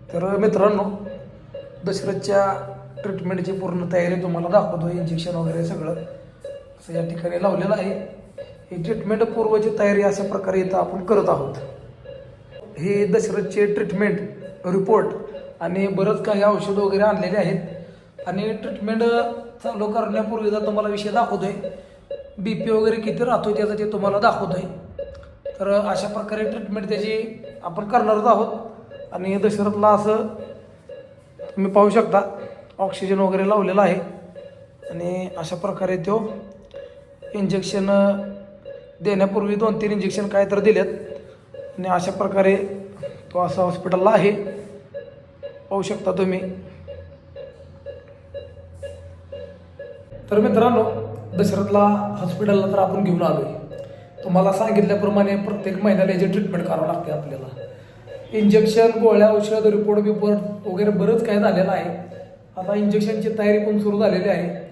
तर मित्रांनो, दशरथच्या ट्रीटमेंटची पूर्ण तयारी तुम्हाला दाखवतो. इंजेक्शन वगैरे सगळं असं या ठिकाणी लावलेलं आहे. ही ट्रीटमेंट पूर्वची तयारी अशा प्रकारे इथं आपण करत आहोत. हे दशरथचे ट्रीटमेंट रिपोर्ट आणि बरंच काही औषध वगैरे आणलेले आहेत. आणि ट्रीटमेंट चालू करण्यापूर्वीचा तुम्हाला विषय दाखवतोय. BP वगैरे किती राहतोय त्याचं ते तुम्हाला दाखवतोय. तर अशा प्रकारे ट्रीटमेंट त्याची आपण करणारच आहोत. आणि दशरथला असं तुम्ही पाहू शकता ऑक्सिजन वगैरे लावलेला आहे. आणि अशा प्रकारे तो इंजेक्शन देण्यापूर्वी 2-3 इंजेक्शन काय तर दिलेत. आणि अशा प्रकारे तो असा हॉस्पिटलला आहे, पाहू शकता तुम्ही. तर मित्रांनो, दशरथला हॉस्पिटलला तर आपण घेऊन आलोय. तुम्हाला सांगितल्याप्रमाणे प्रत्येक महिन्याला याची ट्रीटमेंट करावं लागते आपल्याला. इंजेक्शन, गोळ्या, औषध, रिपोर्ट वगैरे बरंच काय झालेलं आहे. आता इंजेक्शनची तयारी पण सुरू झालेली आहे.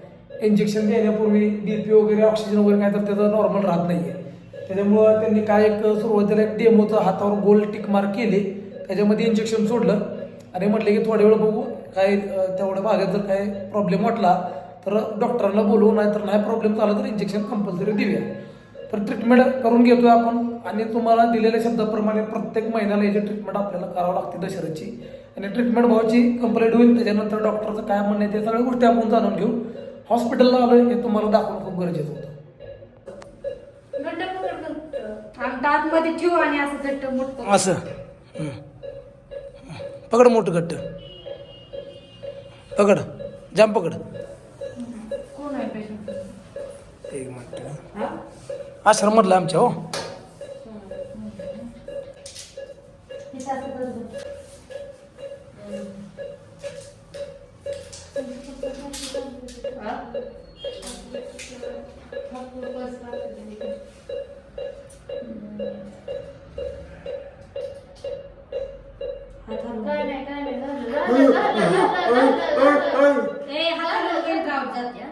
इंजेक्शन देण्यापूर्वी BP वगैरे, ऑक्सिजन वगैरे काय तर त्याचं नॉर्मल राहत नाही आहे. त्याच्यामुळं त्यांनी काय एक सुरुवातीला एक डेमोचं हातावर गोल टिक मार्क केले, त्याच्यामध्ये इंजेक्शन सोडलं आणि म्हटलं की थोड्या वेळ बघू, काय तेवढ्या भागात जर काय प्रॉब्लेम वाटला तर डॉक्टरांना बोलवू, नाही तर नाही प्रॉब्लेम झाला तर इंजेक्शन कंपल्सरी देऊया. तर ट्रीटमेंट करून घेतोय आपण. आणि तुम्हाला दिलेल्या शब्दाप्रमाणे प्रत्येक महिन्याला याची ट्रीटमेंट आपल्याला करावं लागते दशरथची. आणि ट्रीटमेंट भावाची कंप्लीट होईल, त्याच्यानंतर डॉक्टरचं काय म्हणणं आहे ते सगळ्या गोष्टी आपण जाणून घेऊ. हॉस्पिटलला आलोय हे तुम्हाला दाखवणं खूप गरजेचं होतं. आतमध्ये ठेवू आणि असं घट्ट मोठं असं पकड, मोठं घट्ट पकड, जाम पकड. कोण आहे पेशंट? एक मिनिट, आश्रममधलं आमच्या. हो,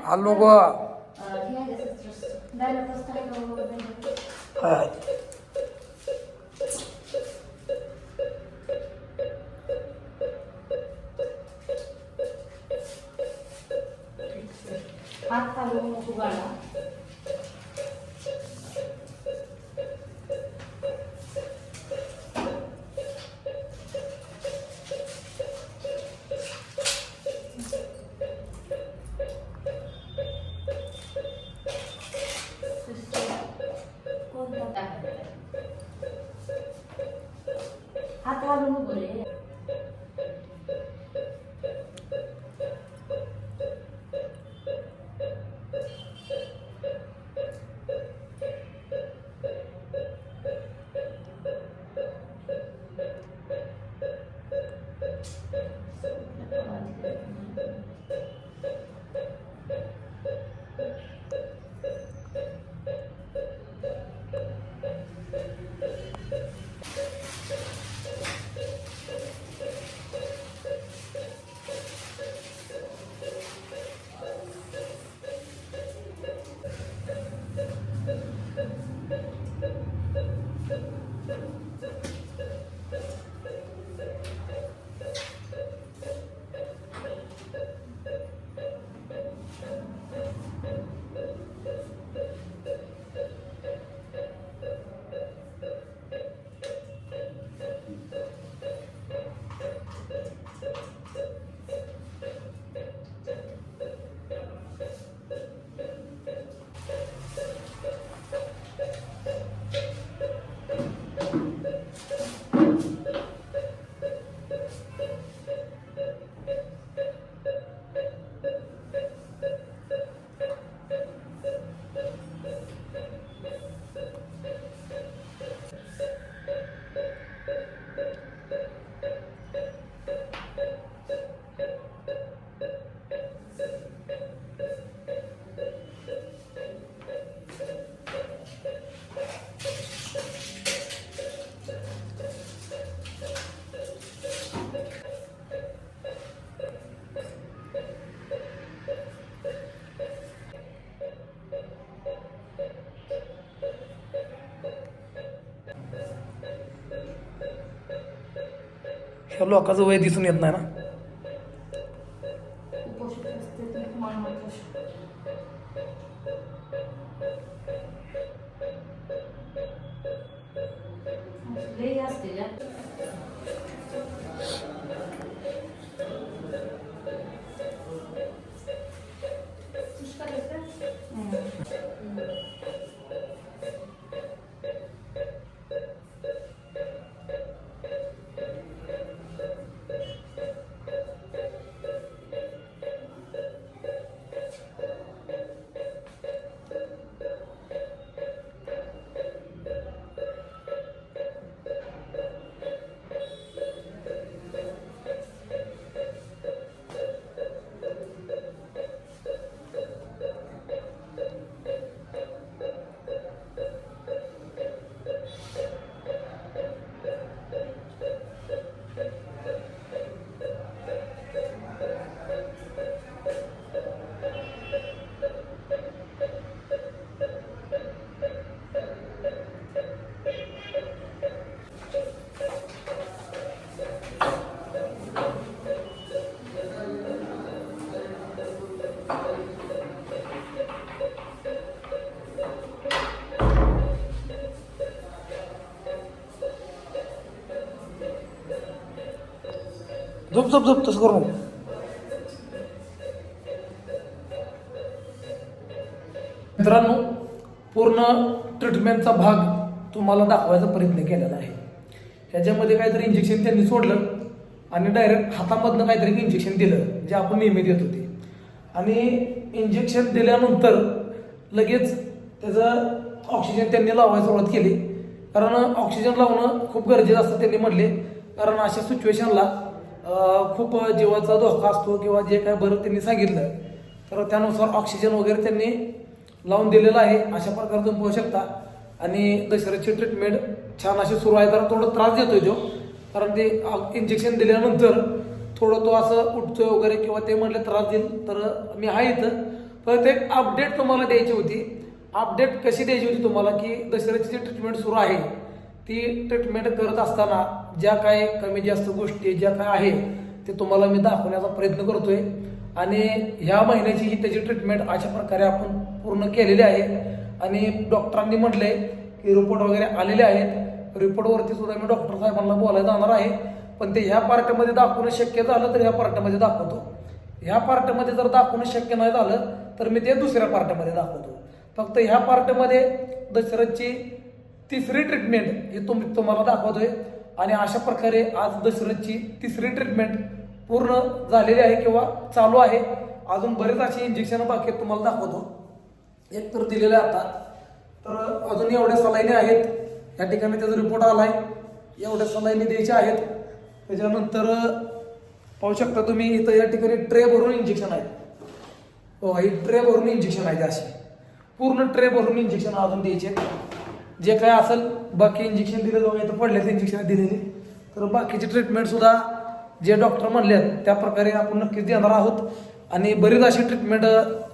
आलो गो. हात चालू उगाळा. हात घालून बोले. ह्या लोकांचं वय दिसून येत नाही ना. पोषक असते मानव पोषक. लई असते या. झोप झोप झोप तसं करू नको. मित्रांनो, पूर्ण ट्रीटमेंटचा भाग तुम्हाला दाखवायचा प्रयत्न केलेला आहे. ह्याच्यामध्ये काहीतरी इंजेक्शन त्यांनी सोडलं आणि डायरेक्ट हातामधनं काहीतरी इंजेक्शन दिलं जे आपण नेहमी देत होते. आणि इंजेक्शन दिल्यानंतर लगेच त्याचं ऑक्सिजन त्यांनी लावायला सुरुवात केली. कारण ऑक्सिजन लावणं खूप गरजेचं असतं त्यांनी म्हणले. कारण अशा सिच्युएशनला खूप जीवाचा धोका असतो किंवा जे काय बरं त्यांनी सांगितलं तर त्यानुसार ऑक्सिजन वगैरे त्यांनी लावून दिलेलं आहे. अशा प्रकारे तुम्ही पाहू शकता. आणि दशरथची ट्रीटमेंट छान अशी सुरू आहे. तर थोडं त्रास देतोय जो, कारण ते इंजेक्शन दिल्यानंतर थोडं तो असं उठतोय वगैरे किंवा ते म्हणले त्रास देईल. तर मी आहे इथं. परत एक अपडेट तुम्हाला द्यायची होती. अपडेट कशी द्यायची होती तुम्हाला की दशरथची ट्रीटमेंट सुरू आहे ती ट्रीटमेंट करत असताना ज्या काय कमी जास्त गोष्टी ज्या काय आहे ते तुम्हाला मी दाखवण्याचा प्रयत्न करतोय. आणि ह्या महिन्याची ही त्याची ट्रीटमेंट अशा प्रकारे आपण पूर्ण केलेली आहे. आणि डॉक्टरांनी म्हटलंय की रिपोर्ट वगैरे आलेले आहेत. रिपोर्टवरती सुद्धा मी डॉक्टर साहेबांना बोलायला जाणार आहे. पण ते ह्या पार्टमध्ये दाखवणं शक्य झालं तर ह्या पार्टमध्ये दाखवतो. ह्या पार्टमध्ये जर दाखवणं शक्य नाही झालं तर मी ते दुसऱ्या पार्टमध्ये दाखवतो. फक्त ह्या पार्टमध्ये दशरथची तिसरी ट्रीटमेंट ही तुम्हाला दाखवतोय. आणि अशा प्रकारे आज दशरथची तिसरी ट्रीटमेंट पूर्ण झालेली आहे किंवा चालू आहे. अजून बरेच अशी इंजेक्शन बाकी आहेत तुम्हाला दाखवतो. एक तर दिलेलं आहे आता. तर अजून एवढ्या सलाईनी आहेत. या ठिकाणी त्याचा रिपोर्ट आलाय. एवढ्या सलाईनी द्यायच्या आहेत. त्याच्यानंतर पाहू शकता तुम्ही इथं या ठिकाणी ट्रे भरून इंजेक्शन आहेत. हो, ही ट्रे भरून इंजेक्शन आहेत. अशी पूर्ण ट्रे भरून इंजेक्शन अजून द्यायचे. जे काय असेल बाकी इंजेक्शन दिले बघा इथं पडले इंजेक्शन दिलेली. तर बाकीची ट्रीटमेंट सुद्धा जे डॉक्टर म्हणले त्या प्रकारे आपण नक्कीच देणार आहोत. आणि बरीच अशी ट्रीटमेंट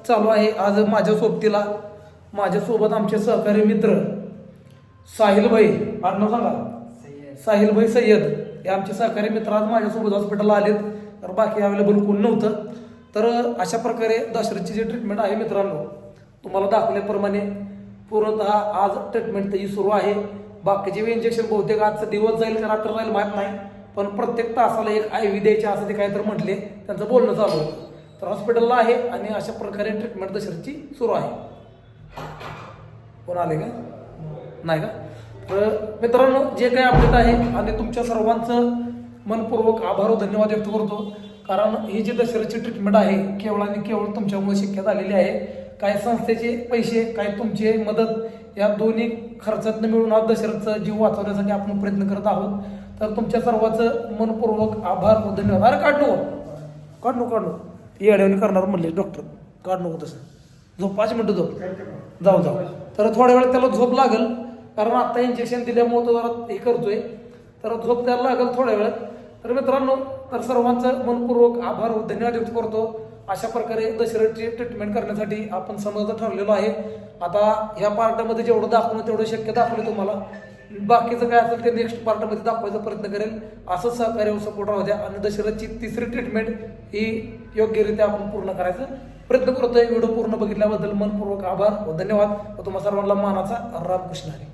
चालू आहे. आज माझ्यासोबत आमचे सहकारी मित्र साहिलभाई, आडनाव सांगा, साहिलभाई सय्यद हे आमचे सहकारी मित्र आज माझ्यासोबत हॉस्पिटलला आलेत. तर बाकी अवेलेबल कोण नव्हतं. तर अशा प्रकारे दशरथची जी ट्रीटमेंट आहे मित्रांनो तुम्हाला दाखवल्याप्रमाणे पूर्णतः आज ट्रीटमेंट त्याची सुरू आहे. बाकीचे इंजेक्शन बहुतेक आजचा दिवस जाईल का रात्र जाईल माहीत नाही. पण प्रत्येक तासाला एक IV द्यायचे असं ते काय तर म्हटले. त्यांचं बोलणं चालू होतं. तर हॉस्पिटलला आहे आणि अशा प्रकारे ट्रीटमेंट दशरथची सुरू आहे. कोण आले का नाही का? तर मित्रांनो जे काही अपडेट आहे आणि तुमच्या सर्वांचं मनपूर्वक आभार व धन्यवाद व्यक्त करतो. कारण ही जी दशरथची ट्रीटमेंट आहे केवळ आणि केवळ तुमच्यामुळे शक्य झालेली आहे. काय संस्थेचे पैसे काय तुमची मदत या दोन्ही खर्चातनं मिळून आज दशरथचा जीव वाचवण्यासाठी आपण प्रयत्न करत आहोत. तर तुमच्या सर्वांचं मनपूर्वक आभार व धन्यवाद. अरे काढ ही अडवणी करणार म्हणले डॉक्टर. काढ नको तसं. झोप 5 मिनिटं झोप. जाऊ. तर थोड्या वेळ त्याला झोप लागल. कारण आता इंजेक्शन दिल्यामुळे तो जरा हे करतोय. तर झोप द्यायला लागल थोड्या वेळात. तर मित्रांनो तर सर्वांचं मनपूर्वक आभार व धन्यवाद व्यक्त करतो. अशा प्रकारे दशरथची ट्रीटमेंट करण्यासाठी आपण समज ठरलेलो आहे. आता ह्या पार्टमध्ये जेवढं दाखवणं तेवढं शक्य दाखवलं तुम्हाला. बाकीचं काय असेल ते नेक्स्ट पार्टमध्ये दाखवायचा प्रयत्न करेल. असं सहकार्य सपोर्ट राहू द्या आणि दशरथची तिसरी ट्रीटमेंट ही योग्यरित्या आपण पूर्ण करायचा प्रयत्न करतोय. व्हिडिओ पूर्ण बघितल्याबद्दल मनपूर्वक आभार व धन्यवाद व तुम्हा सर्वांना मानाचा रामकृष्ण हरी.